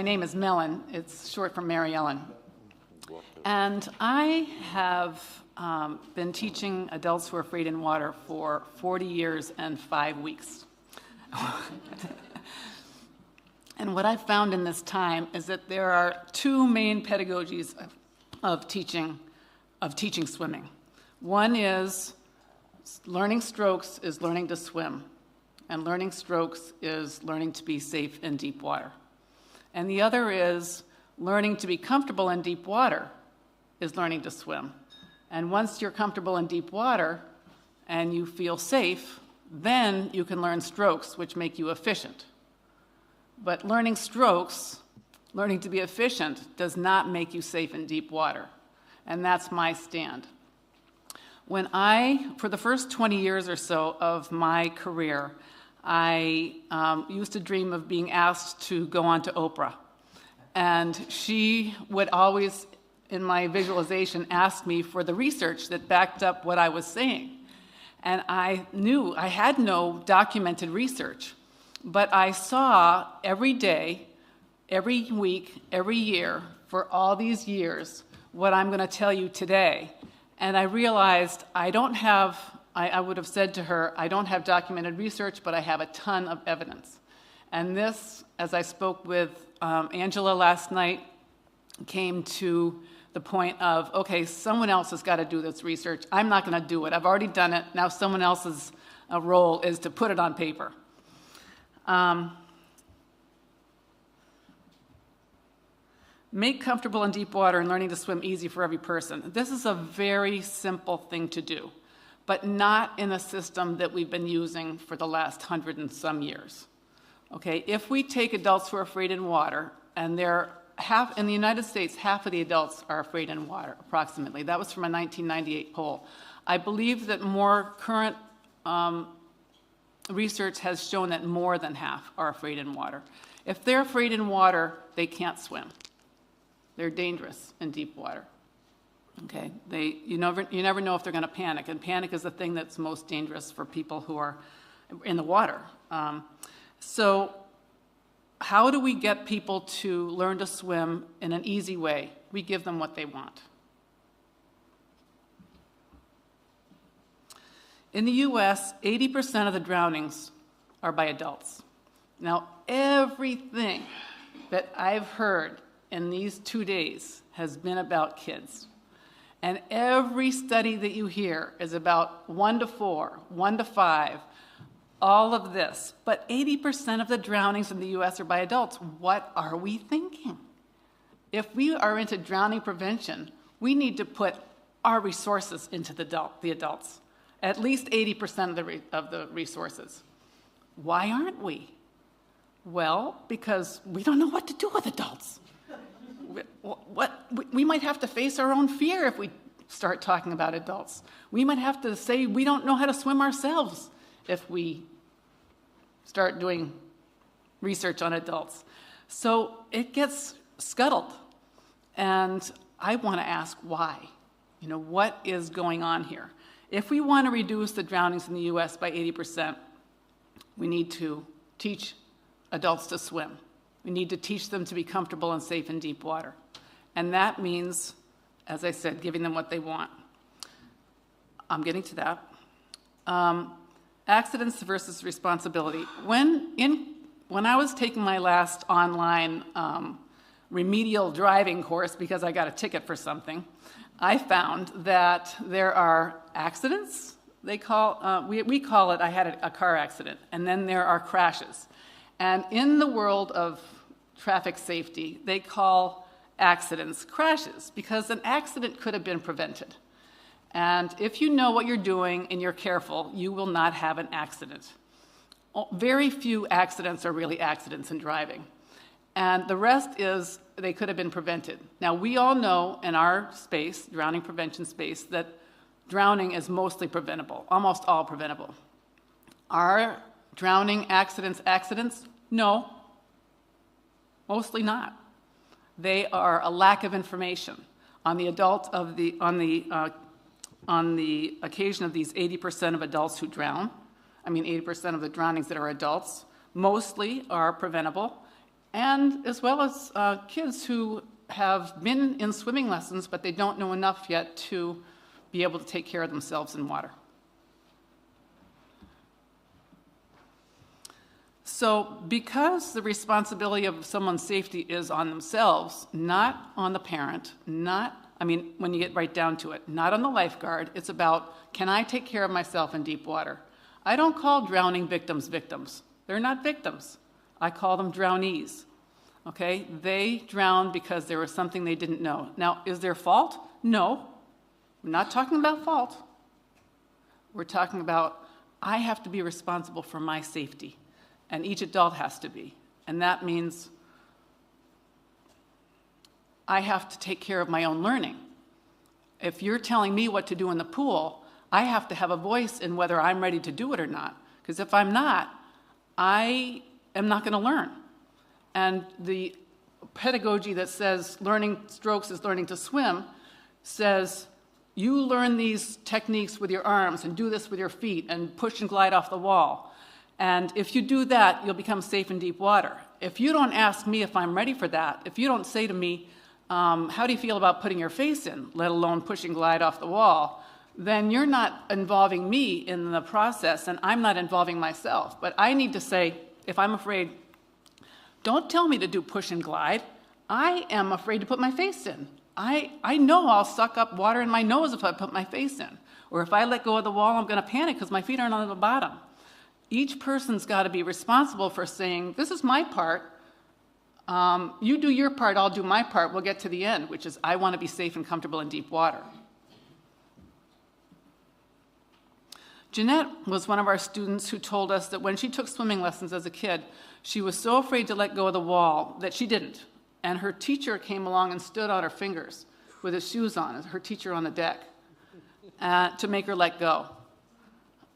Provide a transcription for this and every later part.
My name is Melon. It's short for Mary Ellen. And I have been teaching adults who are afraid in water for 40 years and 5 weeks. And what I've found in this time is that there are two main pedagogies of teaching swimming. One is learning strokes is learning to swim, and learning strokes is learning to be safe in deep water. And the other is learning to be comfortable in deep water is learning to swim. And once you're comfortable in deep water and you feel safe, then you can learn strokes, which make you efficient. But learning strokes, learning to be efficient, does not make you safe in deep water. And that's my stand. For the first 20 years or so of my career, I used to dream of being asked to go on to Oprah. And she would always, in my visualization, ask me for the research that backed up what I was saying. And I knew I had no documented research, but I saw every day, every week, every year, for all these years, what I'm going to tell you today. And I realized I would have said to her, I don't have documented research, but I have a ton of evidence. And this, as I spoke with Angela last night, came to the point of, okay, someone else has got to do this research. I'm not going to do it. I've already done it. Now someone else's role is to put it on paper. Make comfortable in deep water and learning to swim easy for every person. This is a very simple thing to do, but not in a system that we've been using for the last 100 and some years. Okay, if we take adults who are afraid in water, and in the United States, half of the adults are afraid in water, approximately. That was from a 1998 poll. I believe that more current research has shown that more than half are afraid in water. If they're afraid in water, they can't swim. They're dangerous in deep water. Okay, you never know if they're going to panic, and panic is the thing that's most dangerous for people who are in the water. So how do we get people to learn to swim in an easy way? We give them what they want. In the US, 80% of the drownings are by adults. Now, everything that I've heard in these 2 days has been about kids. And every study that you hear is about 1 to 4, 1 to 5, all of this. But 80% of the drownings in the US are by adults. What are we thinking? If we are into drowning prevention, we need to put our resources into the adults. At least 80% of the resources. Why aren't we? Well, because we don't know what to do with adults. We might have to face our own fear if we start talking about adults. We might have to say we don't know how to swim ourselves if we start doing research on adults. So it gets scuttled. And I want to ask why. What is going on here? If we want to reduce the drownings in the US by 80%, we need to teach adults to swim. We need to teach them to be comfortable and safe in deep water. And that means, as I said, giving them what they want. I'm getting to that. Accidents versus responsibility. When I was taking my last online remedial driving course because I got a ticket for something, I found that there are accidents. We call it, I had a car accident, and then there are crashes. And in the world of traffic safety, they call accidents crashes because an accident could have been prevented. And if you know what you're doing and you're careful, you will not have an accident. Very few accidents are really accidents in driving. And the rest is they could have been prevented. Now, we all know in our space, drowning prevention space, that drowning is mostly preventable, almost all preventable. Are drowning accidents? No, mostly not. They are a lack of information. On the occasion of these 80% of adults who drown, 80% of the drownings that are adults, mostly are preventable. and as well as kids who have been in swimming lessons, but they don't know enough yet to be able to take care of themselves in water. So because the responsibility of someone's safety is on themselves, not on the parent, when you get right down to it, not on the lifeguard, it's about, can I take care of myself in deep water? I don't call drowning victims victims. They're not victims. I call them drownees. Okay? They drowned because there was something they didn't know. Now, is there fault? No. We're not talking about fault. We're talking about, I have to be responsible for my safety. And each adult has to be. And that means I have to take care of my own learning. If you're telling me what to do in the pool, I have to have a voice in whether I'm ready to do it or not. Because if I'm not, I am not going to learn. And the pedagogy that says learning strokes is learning to swim says you learn these techniques with your arms and do this with your feet and push and glide off the wall. And if you do that, you'll become safe in deep water. If you don't ask me if I'm ready for that, if you don't say to me, how do you feel about putting your face in, let alone push and glide off the wall, then you're not involving me in the process, and I'm not involving myself. But I need to say, if I'm afraid, don't tell me to do push and glide. I am afraid to put my face in. I know I'll suck up water in my nose if I put my face in. Or if I let go of the wall, I'm going to panic because my feet aren't on the bottom. Each person's got to be responsible for saying, this is my part. You do your part, I'll do my part. We'll get to the end, which is I want to be safe and comfortable in deep water. Jeanette was one of our students who told us that when she took swimming lessons as a kid, she was so afraid to let go of the wall that she didn't. And her teacher came along and stood on her fingers with his shoes on, her teacher on the deck, to make her let go.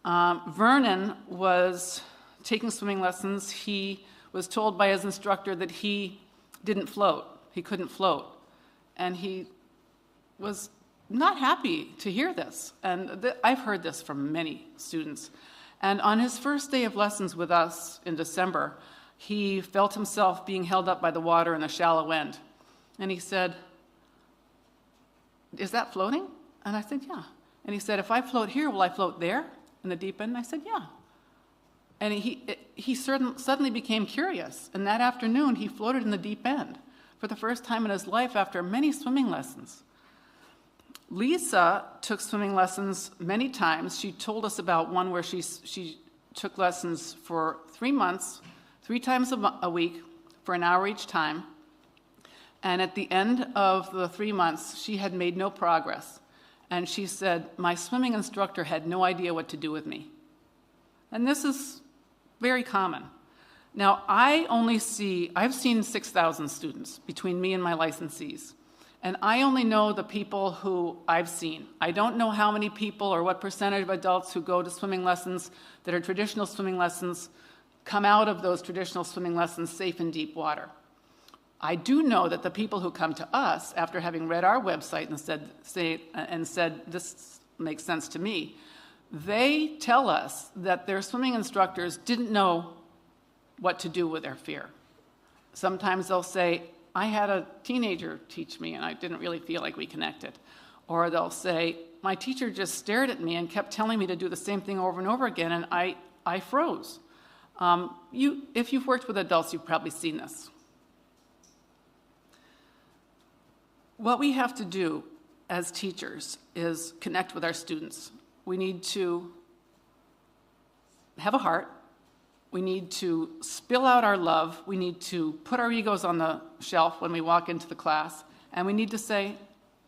Vernon was taking swimming lessons. He was told by his instructor that he didn't float. He couldn't float. And he was not happy to hear this. And I've heard this from many students. And on his first day of lessons with us in December, he felt himself being held up by the water in the shallow end. And he said, is that floating? And I said, yeah. And he said, if I float here, will I float there in the deep end? And I said, yeah. And he suddenly became curious. And that afternoon, he floated in the deep end for the first time in his life after many swimming lessons. Lisa took swimming lessons many times. She told us about one where she took lessons for 3 months, 3 times a week, for an hour each time. And at the end of the 3 months, she had made no progress. And she said, my swimming instructor had no idea what to do with me. And this is very common. Now, I've seen 6,000 students between me and my licensees. And I only know the people who I've seen. I don't know how many people or what percentage of adults who go to swimming lessons that are traditional swimming lessons come out of those traditional swimming lessons safe in deep water. I do know that the people who come to us after having read our website and said this makes sense to me, they tell us that their swimming instructors didn't know what to do with their fear. Sometimes they'll say, I had a teenager teach me and I didn't really feel like we connected. Or they'll say, my teacher just stared at me and kept telling me to do the same thing over and over again, and I froze. If you've worked with adults, you've probably seen this. What we have to do as teachers is connect with our students. We need to have a heart. We need to spill out our love. We need to put our egos on the shelf when we walk into the class. And we need to say,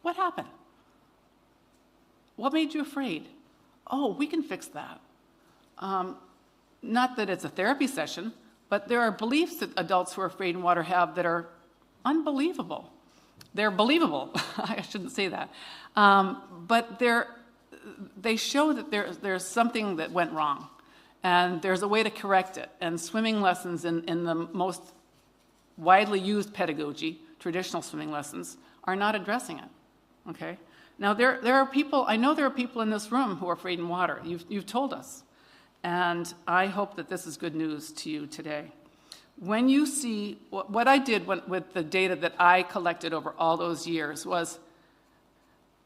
what happened? What made you afraid? Oh, we can fix that. Not that it's a therapy session, but there are beliefs that adults who are afraid in water have that are unbelievable. They're believable. I shouldn't say that. But they show that there's something that went wrong. And there's a way to correct it. And swimming lessons in the most widely used pedagogy, traditional swimming lessons, are not addressing it. Okay? Now, I know there are people in this room who are afraid in water. You've told us. And I hope that this is good news to you today. when you see, what I did with the data that I collected over all those years was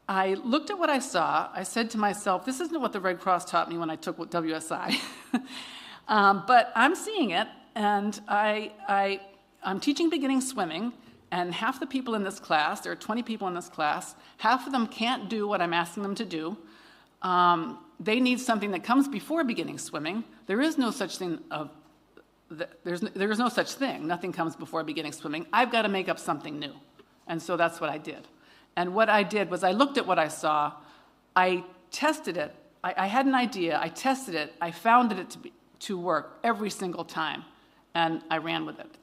I looked at what I saw. I said to myself, this isn't what the Red Cross taught me when I took WSI, but I'm seeing it, and I'm teaching beginning swimming, and half the people in this class, there are 20 people in this class, half of them can't do what I'm asking them to do. They need something that comes before beginning swimming. There is no such thing there is no such thing. Nothing comes before beginning swimming. I've got to make up something new. And so that's what I did. And what I did was I looked at what I saw, I tested it, I had an idea, I tested it, I found it to work every single time, and I ran with it.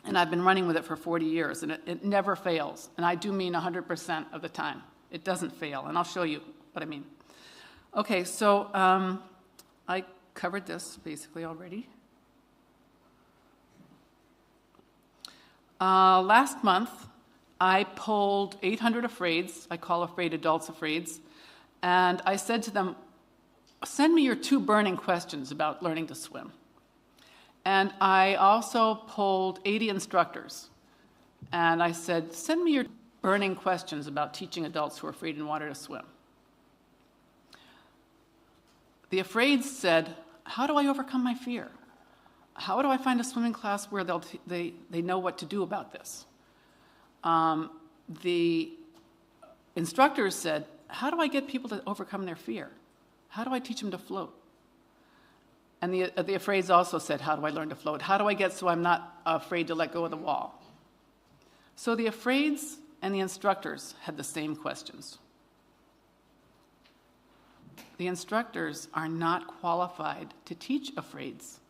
And I've been running with it for 40 years, and it never fails. And I do mean 100% of the time. It doesn't fail, and I'll show you what I mean. Okay, so I covered this basically already. Last month, I polled 800 afraids. I call afraid adults afraids. And I said to them, send me your 2 burning questions about learning to swim. And I also polled 80 instructors. And I said, send me your burning questions about teaching adults who are afraid in water to swim. The afraids said, how do I overcome my fear? How do I find a swimming class where they know what to do about this? The instructors said, how do I get people to overcome their fear? How do I teach them to float? And the afraids also said, how do I learn to float? How do I get so I'm not afraid to let go of the wall? So the afraids and the instructors had the same questions. The instructors are not qualified to teach afraids.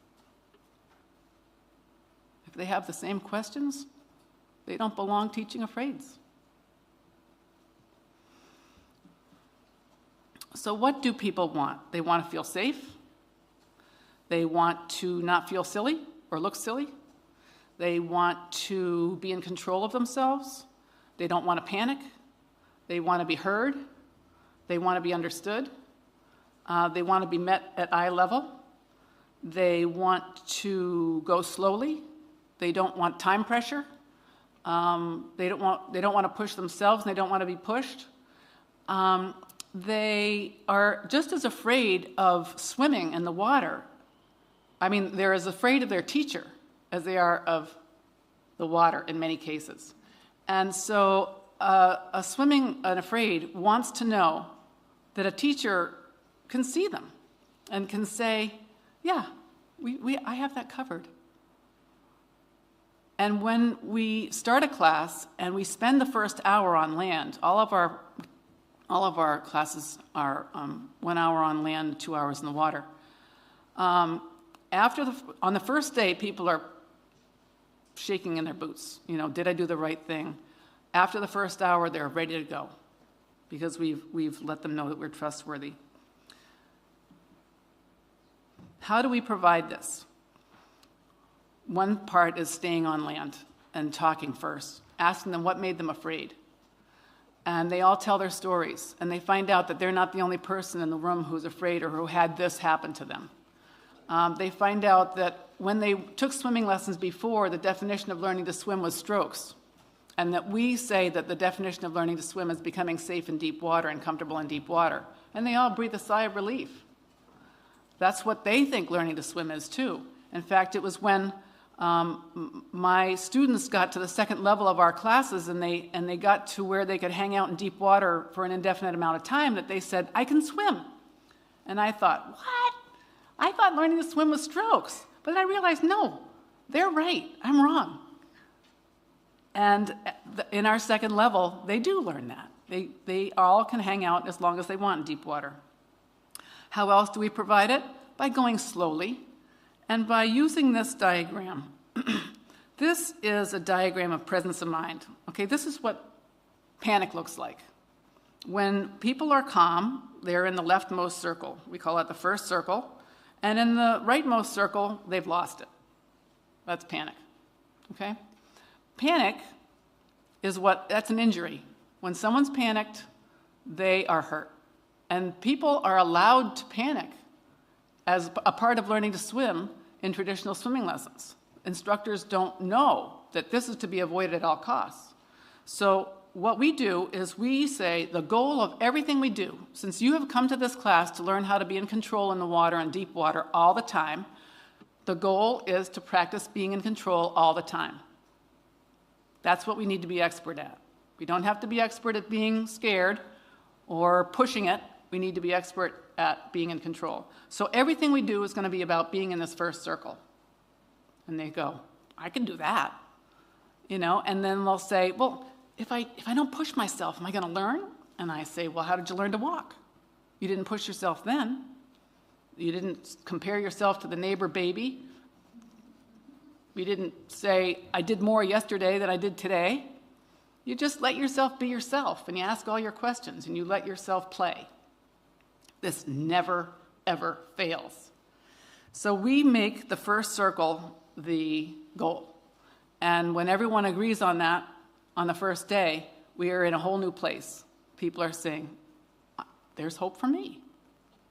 If they have the same questions, they don't belong teaching afraids. So what do people want? They want to feel safe. They want to not feel silly or look silly. They want to be in control of themselves. They don't want to panic. They want to be heard. They want to be understood. They want to be met at eye level. They want to go slowly. They don't want time pressure. They don't want to push themselves, and they don't want to be pushed. They are just as afraid of swimming in the water. I mean, they're as afraid of their teacher as they are of the water in many cases. And so an afraid wants to know that a teacher can see them and can say, yeah, I have that covered. And when we start a class and we spend the first hour on land, all of our classes are 1 hour on land, 2 hours in the water. On the first day, people are shaking in their boots. You know, did I do the right thing? After the first hour, they're ready to go because we've let them know that we're trustworthy. How do we provide this? One part is staying on land and talking first, asking them what made them afraid. And they all tell their stories, and they find out that they're not the only person in the room who's afraid or who had this happen to them. They find out that when they took swimming lessons before, the definition of learning to swim was strokes, and that we say that the definition of learning to swim is becoming safe in deep water and comfortable in deep water. And they all breathe a sigh of relief. That's what they think learning to swim is, too. In fact, it was when my students got to the second level of our classes and they got to where they could hang out in deep water for an indefinite amount of time that they said, I can swim. And I thought, what? I thought learning to swim was strokes. But I realized, no, they're right. I'm wrong. And in our second level, they do learn that. They all can hang out as long as they want in deep water. How else do we provide it? By going slowly. And by using this diagram. This is a diagram of presence of mind. Okay, this is what panic looks like. When people are calm, they're in the leftmost circle. We call it the first circle. And in the rightmost circle, they've lost it. That's panic. Okay? Panic is that's an injury. When someone's panicked, they are hurt. And people are allowed to panic as a part of learning to swim in traditional swimming lessons. instructors don't know that this is to be avoided at all costs. So what we do is we say the goal of everything we do, since you have come to this class to learn how to be in control in the water and deep water all the time, the goal is to practice being in control all the time. That's what we need to be expert at. We don't have to be expert at being scared or pushing it. We need to be expert at being in control. So everything we do is going to be about being in this first circle. And they go, I can do that. And then they'll say, well, if I don't push myself, am I going to learn? And I say, well, how did you learn to walk? You didn't push yourself then. You didn't compare yourself to the neighbor baby. You didn't say, I did more yesterday than I did today. You just let yourself be yourself, and you ask all your questions, and you let yourself play. This never, ever fails. So we make the first circle the goal. And when everyone agrees on that on the first day, we are in a whole new place. People are saying, there's hope for me.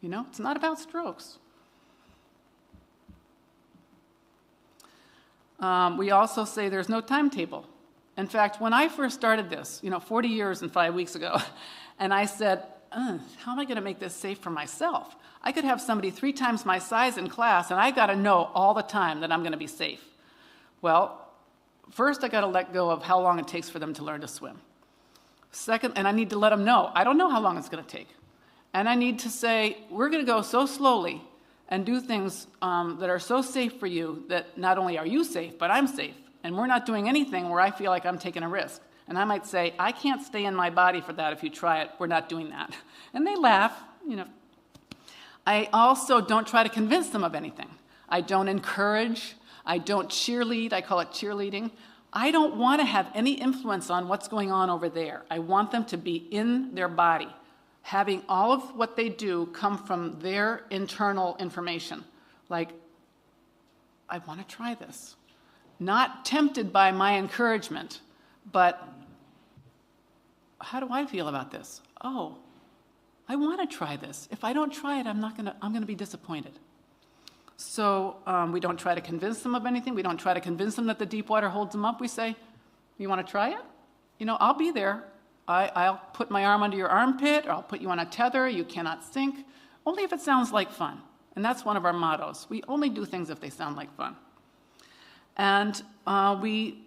It's not about strokes. We also say there's no timetable. In fact, when I first started this, 40 years and 5 weeks ago, and I said, how am I going to make this safe for myself? I could have somebody 3 times my size in class, and I got to know all the time that I'm going to be safe. Well, first I got to let go of how long it takes for them to learn to swim. Second, and I need to let them know, I don't know how long it's going to take. And I need to say, we're going to go so slowly and do things that are so safe for you that not only are you safe, but I'm safe. And we're not doing anything where I feel like I'm taking a risk. And I might say, I can't stay in my body for that if you try it. We're not doing that. And they laugh. I also don't try to convince them of anything. I don't encourage. I don't cheerlead. I call it cheerleading. I don't want to have any influence on what's going on over there. I want them to be in their body, having all of what they do come from their internal information. Like, I want to try this. Not tempted by my encouragement, but how do I feel about this? Oh, I want to try this. If I don't try it, I'm going to be disappointed. So we don't try to convince them of anything. We don't try to convince them that the deep water holds them up. We say, you want to try it? I'll be there. I'll put my arm under your armpit, or I'll put you on a tether. You cannot sink, only if it sounds like fun. And that's one of our mottos. We only do things if they sound like fun. And we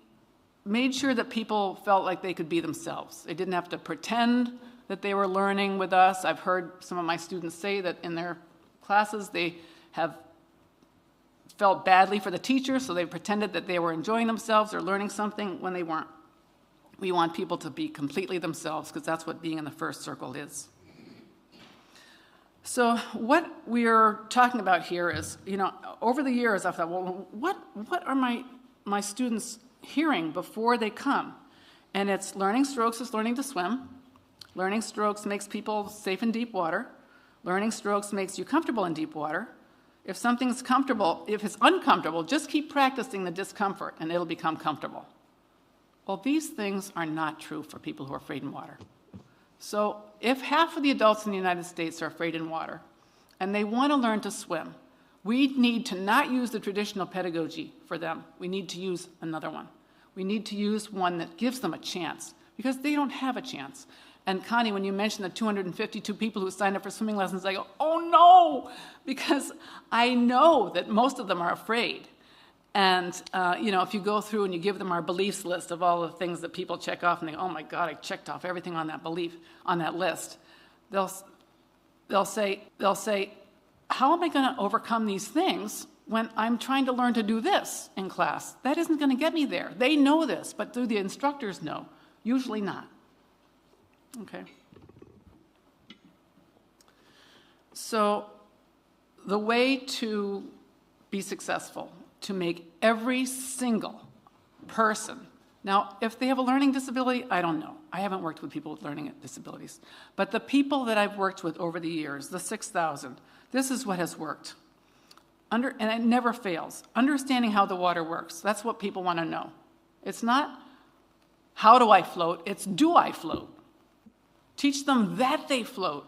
made sure that people felt like they could be themselves. They didn't have to pretend that they were learning with us. I've heard some of my students say that in their classes they have felt badly for the teacher, so they pretended that they were enjoying themselves or learning something when they weren't. We want people to be completely themselves, because that's what being in the first circle is. So what we're talking about here is, over the years I've thought, well, what are my students hearing before they come? And it's learning strokes is learning to swim. Learning strokes makes people safe in deep water. Learning strokes makes you comfortable in deep water. If something's comfortable, if it's uncomfortable, just keep practicing the discomfort and it'll become comfortable. Well, these things are not true for people who are afraid in water. So if half of the adults in the United States are afraid in water and they want to learn to swim, we need to not use the traditional pedagogy for them. We need to use another one. We need to use one that gives them a chance, because they don't have a chance. And Connie, when you mentioned the 252 people who signed up for swimming lessons, I go, oh no, because I know that most of them are afraid. And, if you go through and you give them our beliefs list of all the things that people check off and they go, oh my God, I checked off everything on that list, they'll say, how am I going to overcome these things when I'm trying to learn to do this in class? That isn't going to get me there. They know this, but do the instructors know? Usually not. Okay. So the way to be successful, to make every single person, now if they have a learning disability, I don't know. I haven't worked with people with learning disabilities. But the people that I've worked with over the years, the 6,000, this is what has worked. And it never fails. Understanding how the water works, that's what people want to know. It's not how do I float, it's do I float. Teach them that they float,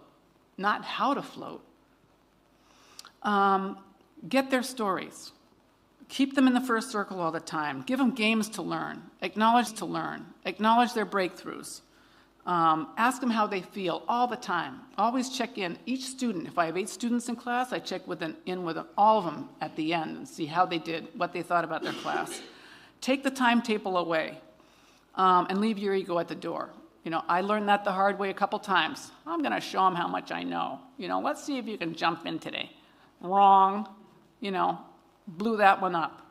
not how to float. Get their stories. Keep them in the first circle all the time. Give them games to learn. Acknowledge their breakthroughs. Ask them how they feel all the time. Always check in. Each student, if I have 8 students in class, I check in with all of them at the end and see how they did, what they thought about their class. Take the timetable away and leave your ego at the door. I learned that the hard way a couple times. I'm going to show them how much I know. Let's see if you can jump in today. Wrong. Blew that one up.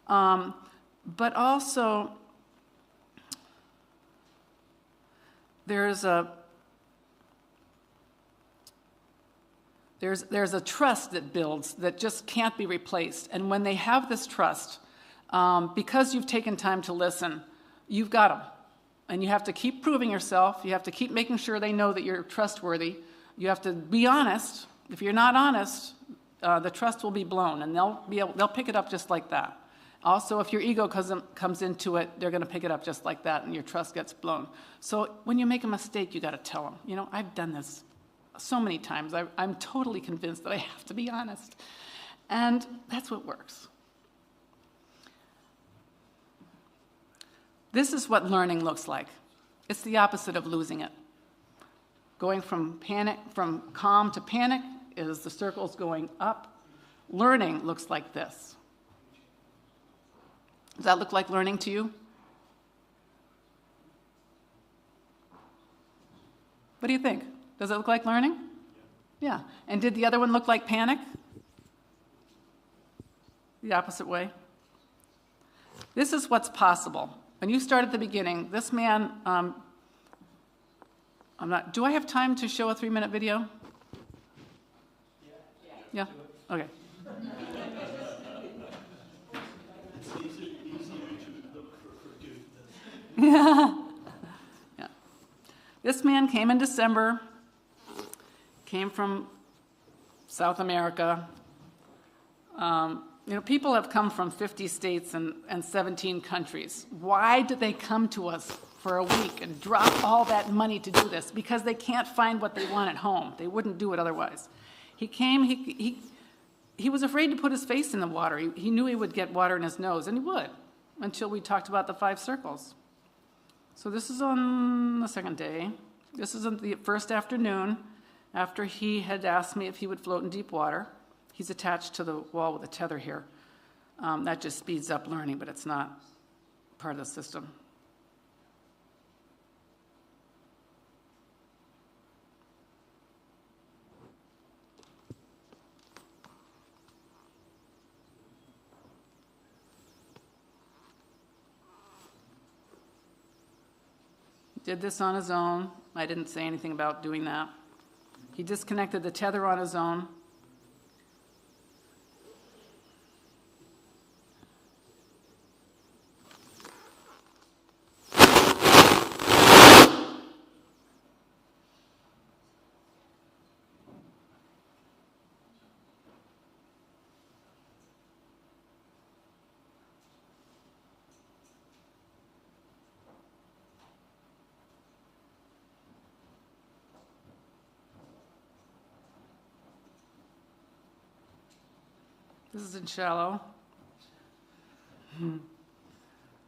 But also, there's a trust that builds that just can't be replaced. And when they have this trust, because you've taken time to listen, you've got them. And you have to keep proving yourself. You have to keep making sure they know that you're trustworthy. You have to be honest. If you're not honest, the trust will be blown, and they'll pick it up just like that. Also, if your ego comes into it, they're going to pick it up just like that, and your trust gets blown. So when you make a mistake, you got to tell them. I've done this so many times. I'm totally convinced that I have to be honest, and that's what works. This is what learning looks like. It's the opposite of losing it. Going from calm to panic is the circles going up. Learning looks like this. Does that look like learning to you? What do you think? Does it look like learning? Yeah. And did the other one look like panic? The opposite way? This is what's possible. When you start at the beginning, this man, do I have time to show a 3-minute video? Yeah? Okay. Yeah. This man came in December, came from South America. People have come from 50 states and 17 countries. Why did they come to us for a week and drop all that money to do this? Because they can't find what they want at home. They wouldn't do it otherwise. He came, he was afraid to put his face in the water. He knew he would get water in his nose, and he would, until we talked about the 5 circles. So this is on the second day. This is on the first afternoon, after he had asked me if he would float in deep water. He's attached to the wall with a tether here. That just speeds up learning, but it's not part of the system. Did this on his own. I didn't say anything about doing that. He disconnected the tether on his own. This is in shallow.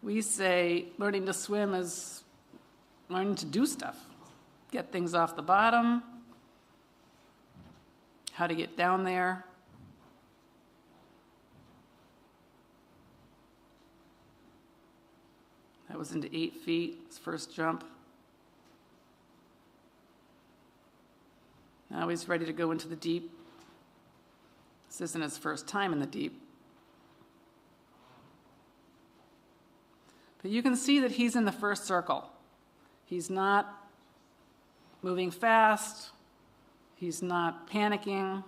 We say learning to swim is learning to do stuff. Get things off the bottom, how to get down there. That was into 8 feet, his first jump. Now he's ready to go into the deep. This isn't his first time in the deep. But you can see that he's in the first circle. He's not moving fast. He's not panicking.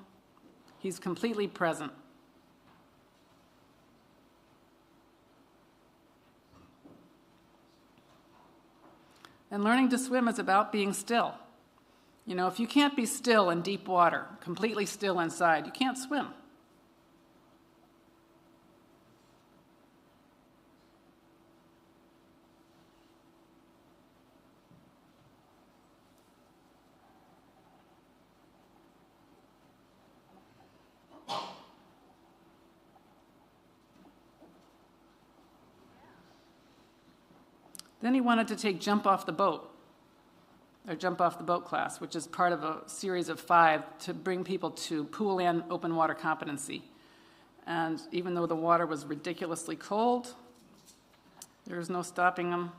He's completely present. And learning to swim is about being still. If you can't be still in deep water, completely still inside, you can't swim. Then he wanted to take jump off the boat class, which is part of a series of 5 to bring people to pool and open water competency. And even though the water was ridiculously cold, there was no stopping him.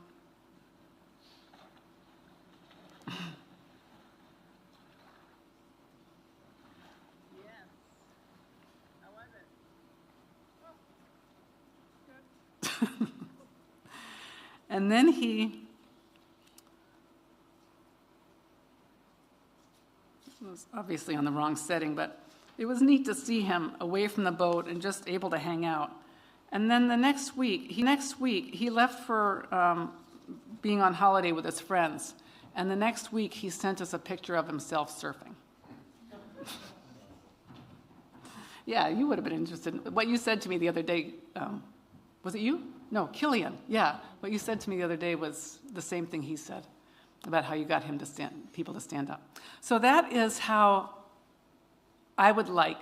And then he was obviously on the wrong setting, but it was neat to see him away from the boat and just able to hang out. And then the next week, he left for being on holiday with his friends. And the next week, he sent us a picture of himself surfing. Yeah, you would have been interested. What you said to me the other day, was it you? No, Killian. Yeah, what you said to me the other day was the same thing he said about how you got him to people to stand up. So that is how I would like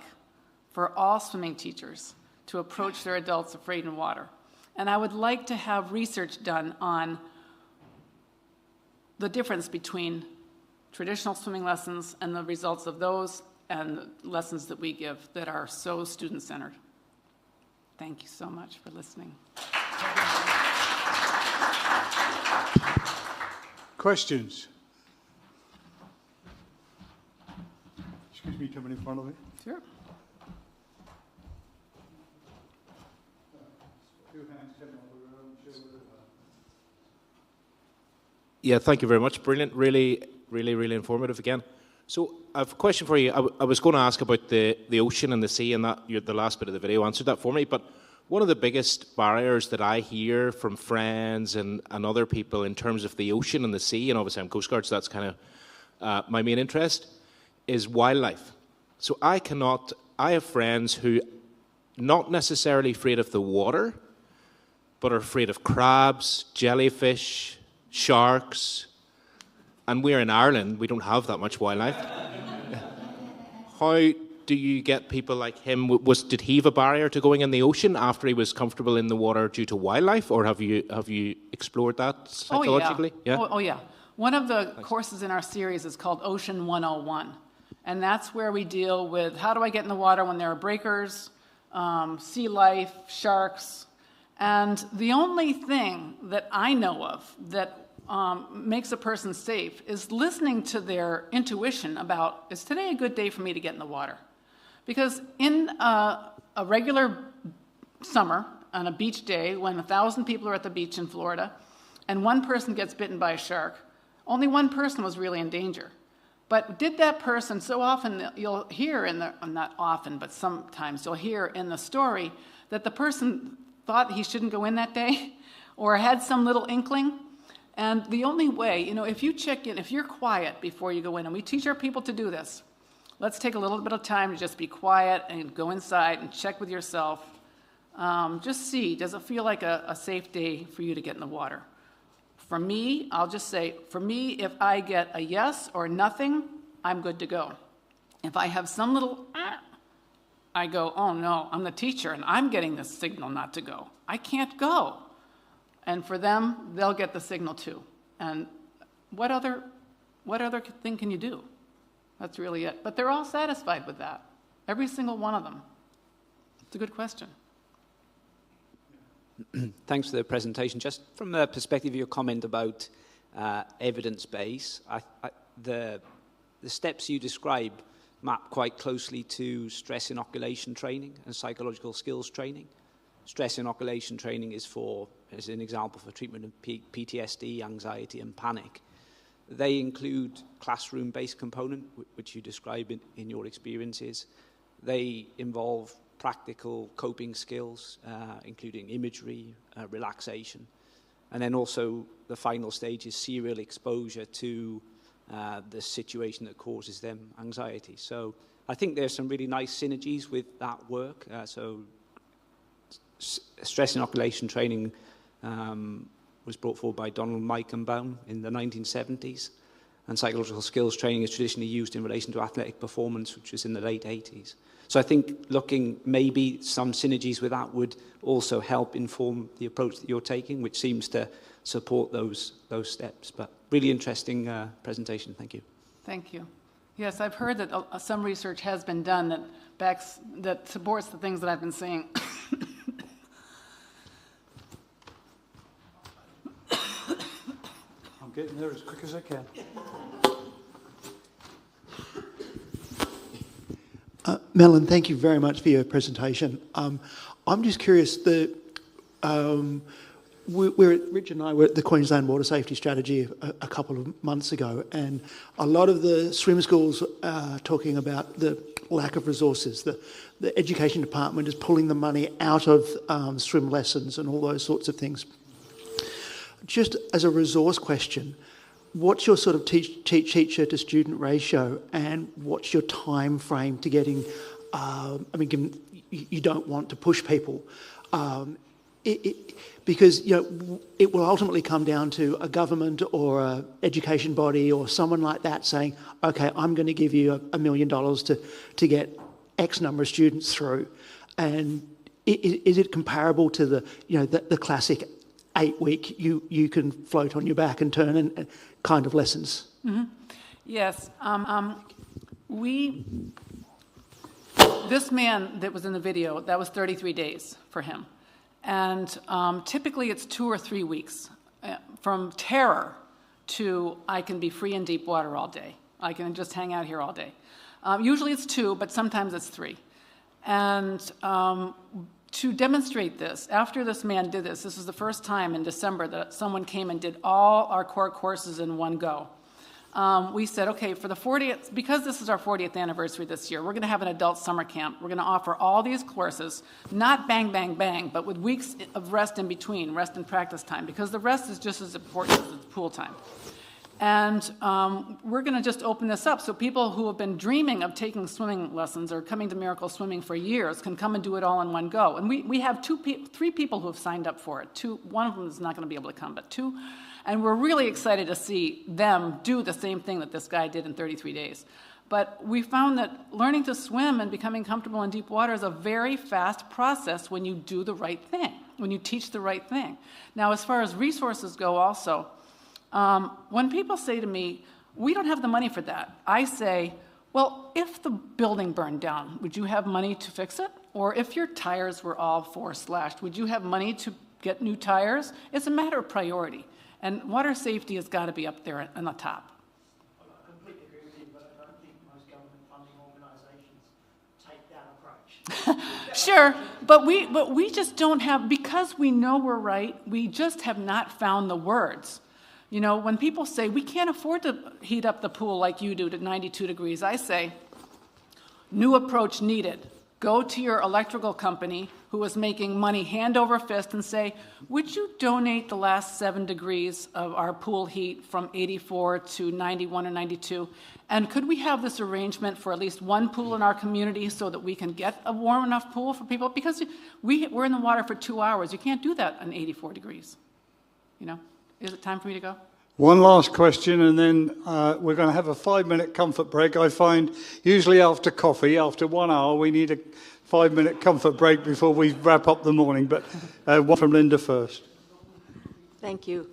for all swimming teachers to approach their adults afraid in water. And I would like to have research done on the difference between traditional swimming lessons and the results of those and the lessons that we give that are so student-centered. Thank you so much for listening. Questions? Excuse me, coming in front of me. Sure. Yeah, thank you very much. Brilliant. Really informative again. So I have a question for you. I was going to ask about the ocean and the sea, and that the last bit of the video answered that for me. But one of the biggest barriers that I hear from friends and other people in terms of the ocean and the sea, and obviously I'm Coast Guard, so that's kind of my main interest, is wildlife. So I have friends who not necessarily afraid of the water, but are afraid of crabs, jellyfish, sharks, and we're in Ireland, we don't have that much wildlife. How do you get people like him? Did he have a barrier to going in the ocean after he was comfortable in the water due to wildlife, or have you explored that psychologically? Oh, yeah. Oh, yeah. One of the courses in our series is called Ocean 101, and that's where we deal with how do I get in the water when there are breakers, sea life, sharks, and the only thing that I know of that makes a person safe is listening to their intuition about, is today a good day for me to get in the water? Because in a regular summer, on a beach day, when 1,000 people are at the beach in Florida, and one person gets bitten by a shark, only one person was really in danger. But did that person, so often you'll hear not often, but sometimes you'll hear in the story that the person thought he shouldn't go in that day, or had some little inkling. And the only way, if you check in, if you're quiet before you go in, and we teach our people to do this, let's take a little bit of time to just be quiet and go inside and check with yourself. Just see, does it feel like a safe day for you to get in the water? For me, I'll just say, for me, if I get a yes or nothing, I'm good to go. If I have some little, I go, oh no, I'm the teacher and I'm getting the signal not to go. I can't go. And for them, they'll get the signal too. And what other thing can you do? That's really it. But they're all satisfied with that. Every single one of them. It's a good question. Thanks for the presentation. Just from the perspective of your comment about evidence base, the steps you describe map quite closely to stress inoculation training and psychological skills training. Stress inoculation training is as an example, for treatment of PTSD, anxiety, and panic. They include classroom-based component, which you describe in your experiences. They involve practical coping skills, including imagery, relaxation. And then also the final stage is serial exposure to the situation that causes them anxiety. So I think there's some really nice synergies with that work. So stress inoculation training was brought forward by Donald Meichenbaum in the 1970s. and psychological skills training is traditionally used in relation to athletic performance, which was in the late 80s. So I think looking maybe some synergies with that would also help inform the approach that you're taking, which seems to support those steps. But really interesting presentation. Thank you. Thank you. Yes, I've heard that some research has been done that supports the things that I've been saying. I'm getting there as quick as I can. Melon, thank you very much for your presentation. I'm just curious, Richard and I were at the Queensland Water Safety Strategy a couple of months ago, and a lot of the swim schools are talking about the lack of resources. The education department is pulling the money out of swim lessons and all those sorts of things. Just as a resource question, what's your sort of teacher to student ratio, and what's your time frame to getting, given you don't want to push people, because it will ultimately come down to a government or an education body or someone like that saying, okay, I'm going to give you $1 million to get X number of students through. And is it comparable to the classic 8-week you can float on your back and turn and kind of lessons? Mm-hmm. Yes. This man that was in the video, that was 33 days for him. And typically it's 2 or 3 weeks from terror to I can be free in deep water all day. I can just hang out here all day. Usually it's 2, but sometimes it's 3. And to demonstrate this, after this man did this was the first time in December that someone came and did all our core courses in one go. We said, okay, for the 40th, because this is our 40th anniversary this year, we're going to have an adult summer camp. We're going to offer all these courses, not bang, bang, bang, but with weeks of rest in between, rest and practice time, because the rest is just as important as the pool time. And we're going to just open this up so people who have been dreaming of taking swimming lessons or coming to Miracle Swimming for years can come and do it all in one go. And we have 3 people who have signed up for it. One of them is not going to be able to come, but 2. And we're really excited to see them do the same thing that this guy did in 33 days. But we found that learning to swim and becoming comfortable in deep water is a very fast process when you do the right thing, when you teach the right thing. Now, as far as resources go also, when people say to me, we don't have the money for that, I say, well, if the building burned down, would you have money to fix it? Or if your tires were all 4-slashed, would you have money to get new tires? It's a matter of priority. And water safety has got to be up there on the top. Well, I completely agree with you, but I don't think most government funding organisations take that approach. Sure, but we just don't have, because we know we're right, we just have not found the words. You know, when people say, we can't afford to heat up the pool like you do to 92 degrees, I say, new approach needed. Go to your electrical company who is making money hand over fist and say, would you donate the last 7 degrees of our pool heat from 84 to 91 or 92? And could we have this arrangement for at least one pool in our community so that we can get a warm enough pool for people? Because we're in the water for 2 hours. You can't do that on 84 degrees. You know, is it time for me to go? One last question, and then we're going to have a 5-minute comfort break. I find usually after coffee, after 1 hour, we need a 5-minute comfort break before we wrap up the morning. But one from Linda first. Thank you.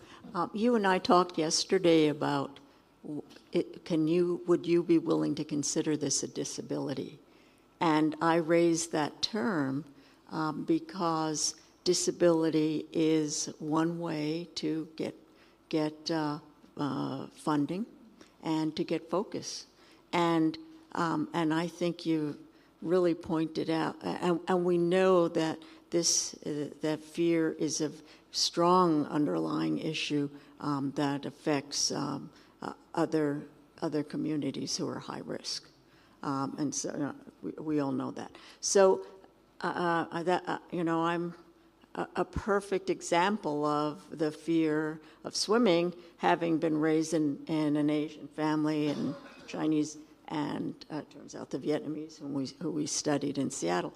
You and I talked yesterday about would you be willing to consider this a disability? And I raised that term because disability is one way to get funding and to get focus. And I think you really pointed out, and we know that that fear is a strong underlying issue that affects other communities who are high risk, and so we all know that. So I'm a perfect example of the fear of swimming, having been raised in an Asian family and Chinese, and turns out the Vietnamese who we studied in Seattle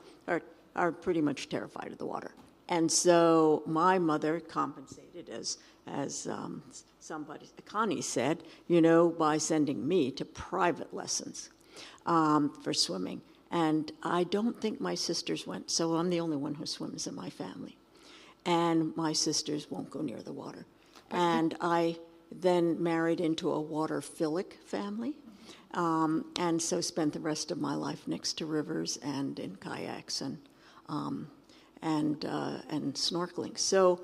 are pretty much terrified of the water. And so my mother compensated, as Connie said, by sending me to private lessons for swimming. And I don't think my sisters went, so I'm the only one who swims in my family. And my sisters won't go near the water. And I then married into a waterphilic family, and so spent the rest of my life next to rivers and in kayaks and snorkeling. So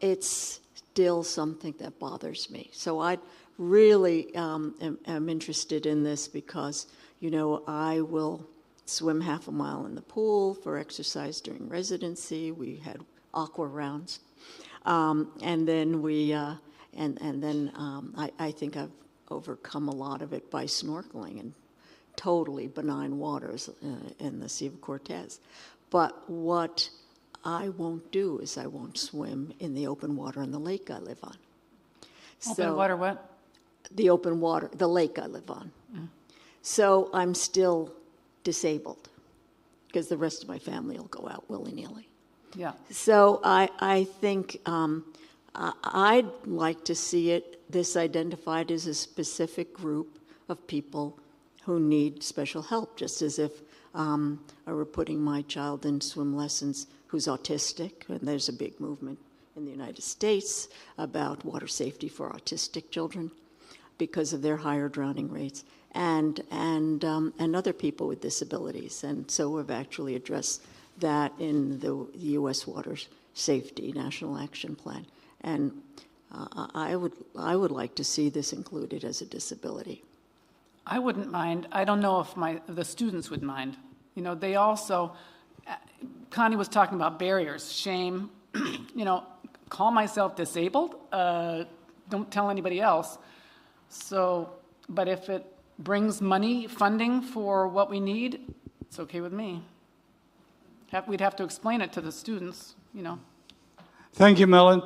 it's still something that bothers me. So I really am interested in this because, I will swim half a mile in the pool for exercise during residency. We had aqua rounds. And then I think I've overcome a lot of it by snorkeling in totally benign waters in the Sea of Cortez. But what I won't do is I won't swim in the open water in the lake I live on. Open water what? The open water, the lake I live on. Mm. So I'm still disabled because the rest of my family will go out willy-nilly. Yeah. So I think I'd like to see this identified as a specific group of people who need special help, just as if I were putting my child in swim lessons who's autistic, and there's a big movement in the United States about water safety for autistic children because of their higher drowning rates, and other people with disabilities. And so we've actually addressed that in the U.S. Water Safety National Action Plan. And I would like to see this included as a disability. I wouldn't mind. I don't know if the students would mind. They also, Connie was talking about barriers, shame. Call myself disabled. Don't tell anybody else. So, but if it brings money, funding for what we need, it's okay with me. We'd have to explain it to the students, Thank you, Melon.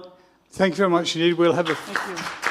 Thank you very much indeed. We'll have a... Thank you.